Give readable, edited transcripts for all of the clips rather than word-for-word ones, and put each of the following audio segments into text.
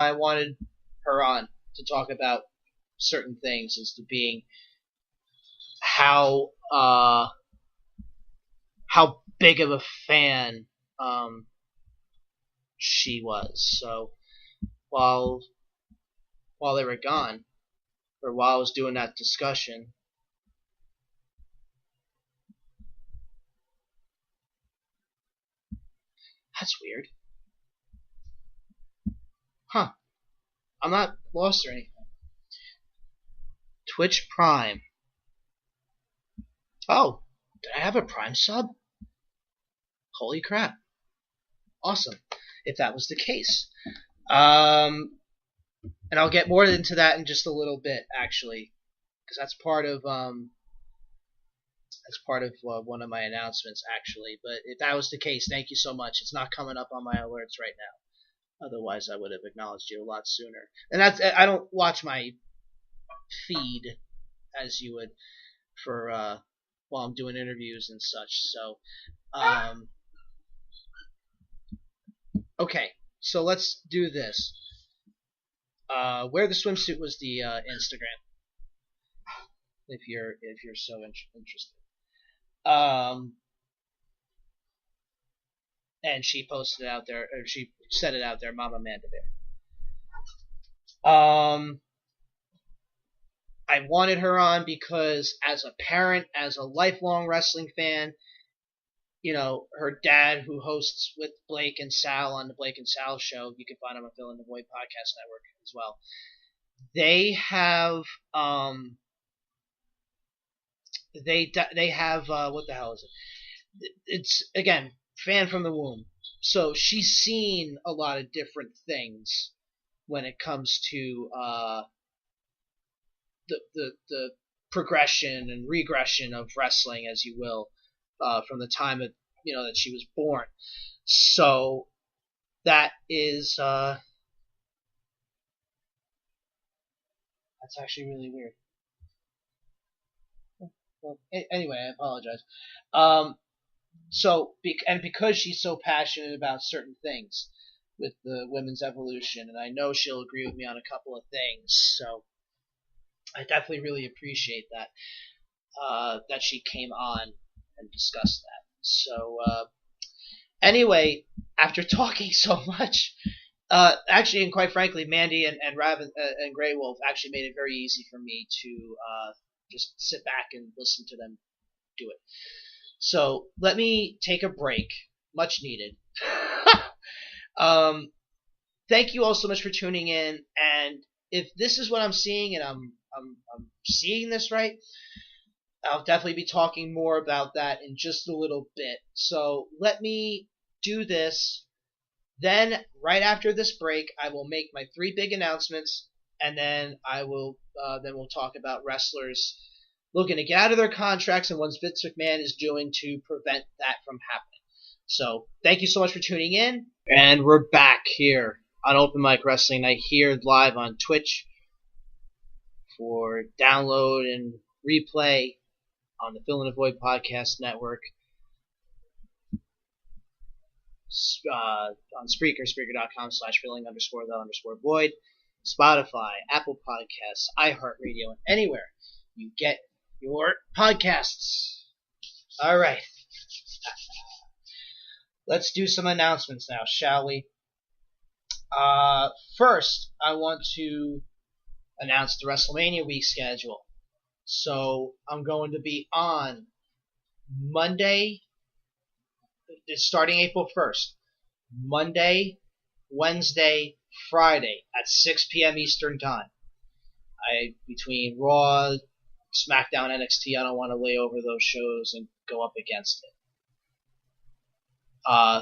I wanted her on to talk about certain things, as to being how how big of a fan she was. So while while they were gone, or while I was doing that discussion, that's weird. Huh. I'm not lost or anything. Twitch Prime. Oh, did I have a Prime sub? Holy crap. Awesome. If that was the case. And I'll get more into that in just a little bit, actually, because that's part of one of my announcements, actually. But if that was the case, thank you so much. It's not coming up on my alerts right now. Otherwise, I would have acknowledged you a lot sooner. And I don't watch my feed as you would for while I'm doing interviews and such. So, okay. So let's do this. Wear the swimsuit was the Instagram. If you're so interested. And she posted it out there, or she said it out there, Mama Amanda Bear. I wanted her on because, as a parent, as a lifelong wrestling fan, you know, her dad, who hosts with Blake and Sal on the Blake and Sal show, you can find him on Fill in the Void Podcast Network as well. They have they have what the hell is it? It's, again, fan from the womb. So she's seen a lot of different things when it comes to the progression and regression of wrestling, as you will, from the time that that she was born. So that is that's actually really weird. Well, anyway, I apologize. And because she's so passionate about certain things with the women's evolution, and I know she'll agree with me on a couple of things, so I definitely really appreciate that that she came on and discussed that. So anyway, after talking so much, actually, and quite frankly, Mandy and Greywolf actually made it very easy for me to just sit back and listen to them do it. So let me take a break, much needed. Thank you all so much for tuning in, and if this is what I'm seeing, and I'm seeing this right, I'll definitely be talking more about that in just a little bit. So let me do this. Then, right after this break, I will make my 3 big announcements, and then we'll talk about wrestlers looking to get out of their contracts and what Vince McMahon is doing to prevent that from happening. So, thank you so much for tuning in, and we're back here on Open Mic Wrestling Night, here live on Twitch for download and replay on the Fill in the Void Podcast Network, on Spreaker, Spreaker.com/filling_the_void, Spotify, Apple Podcasts, iHeartRadio, and anywhere you get your podcasts. All right. Let's do some announcements now, shall we? First, I want to announce the WrestleMania week schedule. So I'm going to be on Monday, starting April 1st, Monday, Wednesday, Friday at 6 p.m. Eastern Time. Between Raw, SmackDown, NXT, I don't want to lay over those shows and go up against it.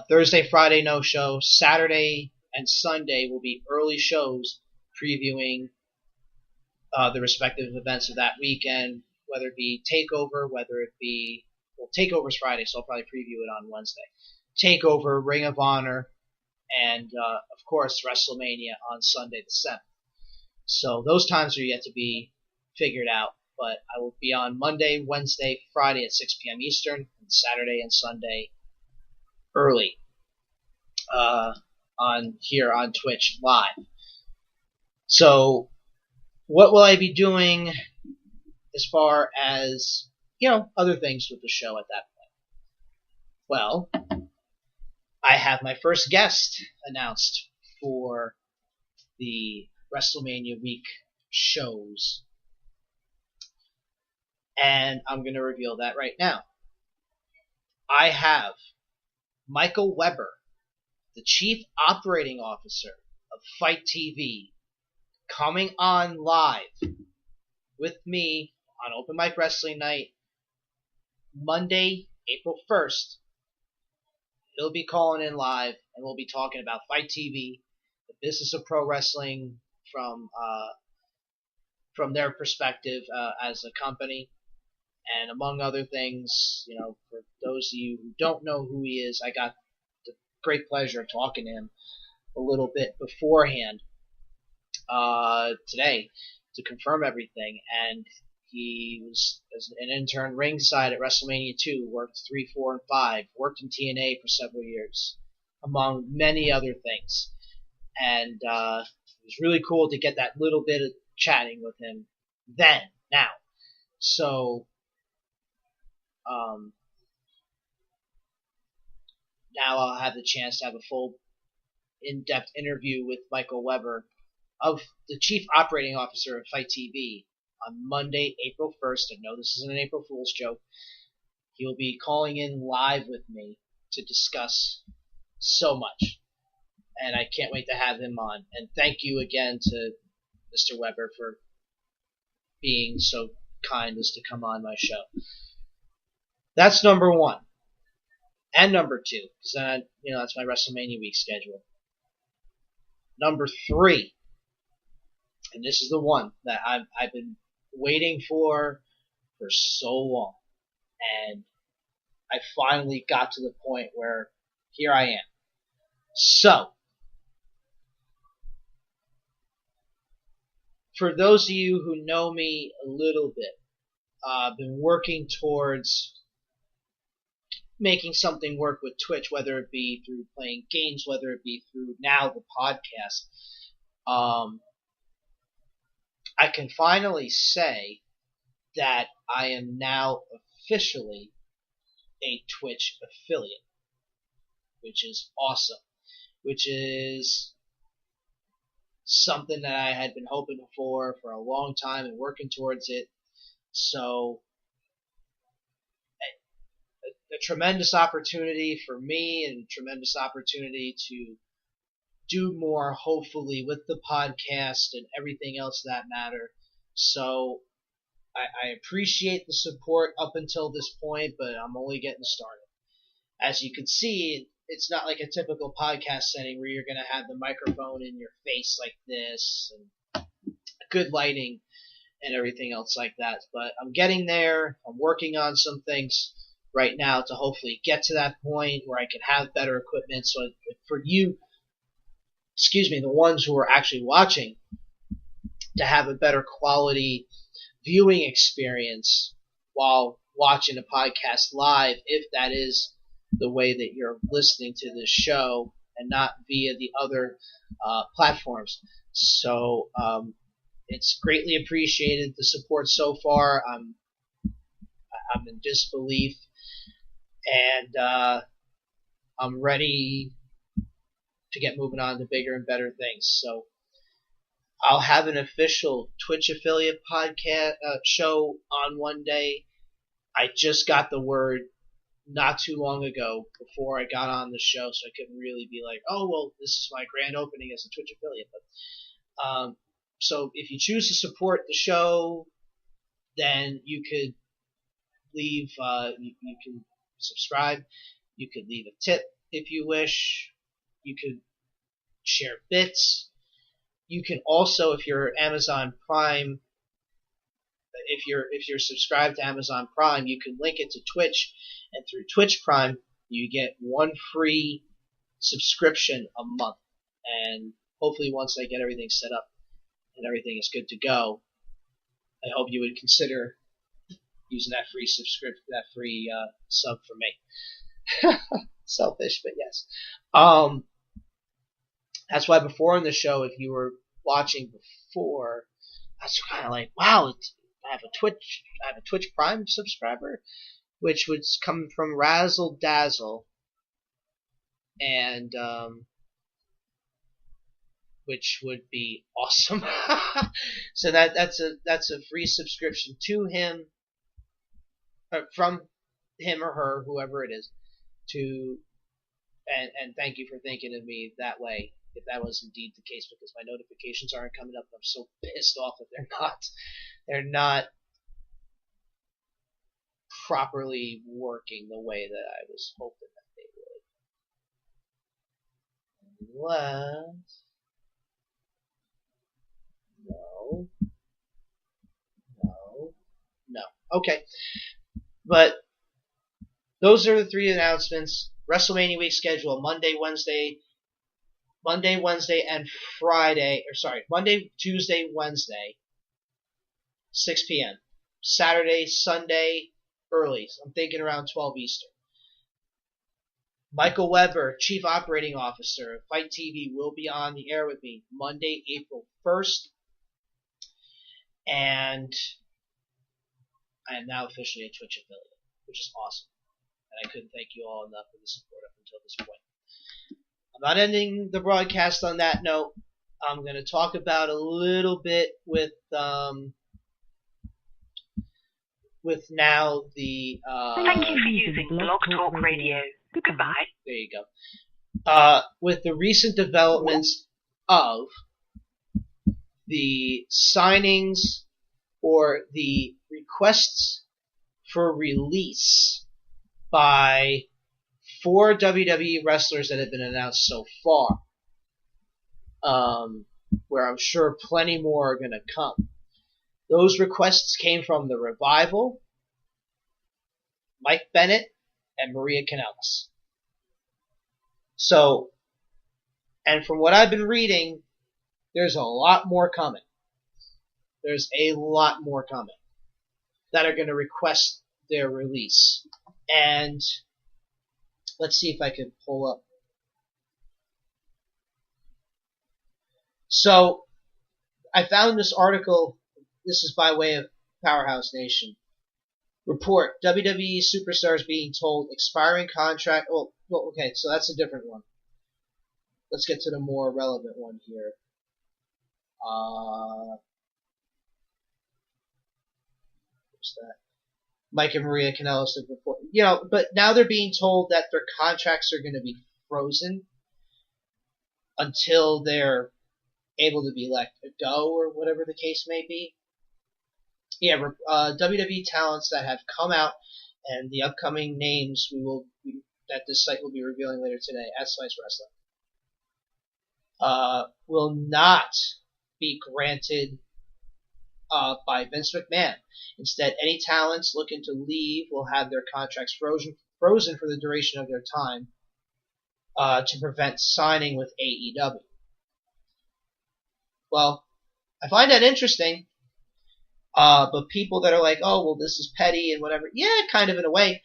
Thursday, Friday, no show. Saturday and Sunday will be early shows previewing the respective events of that weekend, whether it be TakeOver, TakeOver's Friday, so I'll probably preview it on Wednesday. TakeOver, Ring of Honor, and, of course, WrestleMania on Sunday the 7th. So those times are yet to be figured out, but I will be on Monday, Wednesday, Friday at 6 p.m. Eastern, and Saturday and Sunday early on Twitch live. So, what will I be doing as far as, other things with the show at that point? Well, I have my first guest announced for the WrestleMania week shows. And I'm going to reveal that right now. I have Michael Weber, the Chief Operating Officer of Fight TV, coming on live with me on Open Mic Wrestling Night, Monday, April 1st. He'll be calling in live, and we'll be talking about Fight TV, the business of pro wrestling from their perspective as a company, and among other things. For those of you who don't know who he is, I got the great pleasure of talking to him a little bit beforehand today to confirm everything, and he was as an intern ringside at WrestleMania 2, worked 3, 4, and 5, worked in TNA for several years, among many other things. And it was really cool to get that little bit of chatting with him now. So, now I'll have the chance to have a full, in-depth interview with Michael Weber, of the Chief Operating Officer of Fight TV, on Monday, April 1st. I know this is an April Fool's joke. He will be calling in live with me to discuss so much. And I can't wait to have him on. And thank you again to Mr. Weber for being so kind as to come on my show. That's number one. And number two, because then, that's my WrestleMania week schedule. Number three, and this is the one that I've been waiting for so long, and I finally got to the point where here I am. So, for those of you who know me a little bit, I've been working towards making something work with Twitch, whether it be through playing games, whether it be through now the podcast. I can finally say that I am now officially a Twitch affiliate, which is awesome, which is something that I had been hoping for a long time and working towards it. So, a tremendous opportunity for me, and a tremendous opportunity to do more, hopefully, with the podcast and everything else that matter. So, I appreciate the support up until this point, but I'm only getting started. As you can see, it's not like a typical podcast setting where you're going to have the microphone in your face like this, and good lighting and everything else like that. But I'm getting there. I'm working on some things right now to hopefully get to that point where I can have better equipment. So for you, the ones who are actually watching, to have a better quality viewing experience while watching a podcast live, if that is the way that you're listening to this show and not via the other platforms. So it's greatly appreciated, the support so far. I'm in disbelief, and I'm ready to get moving on to bigger and better things. So I'll have an official Twitch affiliate podcast show on one day. I just got the word not too long ago before I got on the show, so I couldn't really be like, oh, well, this is my grand opening as a Twitch affiliate. But so if you choose to support the show, then you could leave, you can subscribe, you could leave a tip if you wish, you could share bits. You can also, if you're Amazon Prime, if you're subscribed to Amazon Prime, you can link it to Twitch, and through Twitch Prime, you get one free subscription a month. And hopefully, once I get everything set up and everything is good to go, I hope you would consider using that free sub for me. Selfish, but yes. That's why before in the show, if you were watching before, I was kind of like, wow, I have a Twitch Prime subscriber, which was coming from Razzle Dazzle, and which would be awesome. So that's a free subscription to him, from him or her, whoever it is, to and thank you for thinking of me that way, if that was indeed the case, because my notifications aren't coming up. I'm so pissed off that they're not properly working the way that I was hoping that they would. Unless, no. Okay, but those are the 3 announcements. WrestleMania week schedule: Monday, Wednesday, and Friday. Or sorry, Monday, Tuesday, Wednesday, 6 p.m. Saturday, Sunday, early. I'm thinking around 12 Eastern. Michael Weber, Chief Operating Officer of Fight TV, will be on the air with me Monday, April 1st. And I am now officially a Twitch affiliate, which is awesome. And I couldn't thank you all enough for the support up until this point. I'm not ending the broadcast on that note. I'm going to talk about a little bit with now the... Thank you for using Blog Talk Radio. Goodbye. There you go. With the recent developments of the signings or the requests for release by 4 WWE wrestlers that have been announced so far, where I'm sure plenty more are going to come. Those requests came from The Revival, Mike Bennett, and Maria Kanellis. So, and from what I've been reading, there's a lot more coming. There's a lot more coming that are going to request their release. And let's see if I can pull up. So, I found this article. This is by way of Powerhouse Nation. Report: WWE superstars being told expiring contract. Well, okay, so that's a different one. Let's get to the more relevant one here. What's that? Mike and Maria Kanellis have reported. But now they're being told that their contracts are going to be frozen until they're able to be let go, or whatever the case may be. Yeah, WWE talents that have come out, and the upcoming names that this site will be revealing later today at Slice Wrestling, will not be granted by Vince McMahon. Instead, any talents looking to leave will have their contracts frozen for the duration of their time to prevent signing with AEW. Well, I find that interesting. But people that are like, oh, well, this is petty and whatever. Yeah, kind of in a way.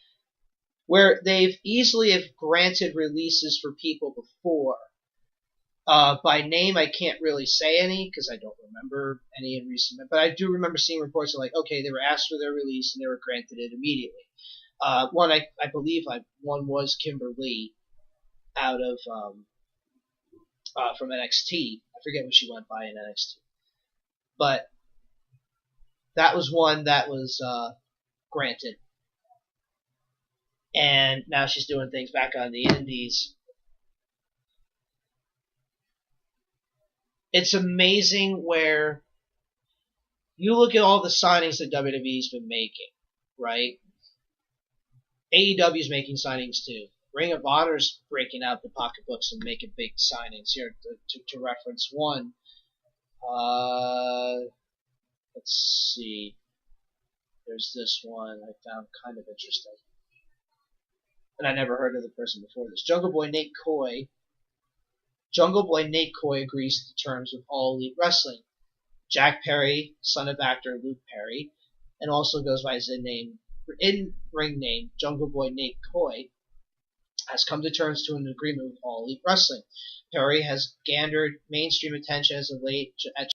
Where they've easily have granted releases for people before. By name, I can't really say any because I don't remember any in recent. But I do remember seeing reports of like, okay, they were asked for their release and they were granted it immediately. One, I believe one was Kimberly out of from NXT. I forget what she went by in NXT. But that was one that was granted. And now she's doing things back on the indies. It's amazing where you look at all the signings that WWE's been making, right? AEW's making signings too. Ring of Honor's breaking out the pocketbooks and making big signings here. To reference one, let's see. There's this one I found kind of interesting. And I never heard of the person before this. Jungle Boy Nate Coy agrees to terms with All Elite Wrestling. Jack Perry, son of actor Luke Perry, and also goes by his in-ring name, Jungle Boy Nate Coy, has come to terms to an agreement with All Elite Wrestling. Perry has garnered mainstream attention as of late at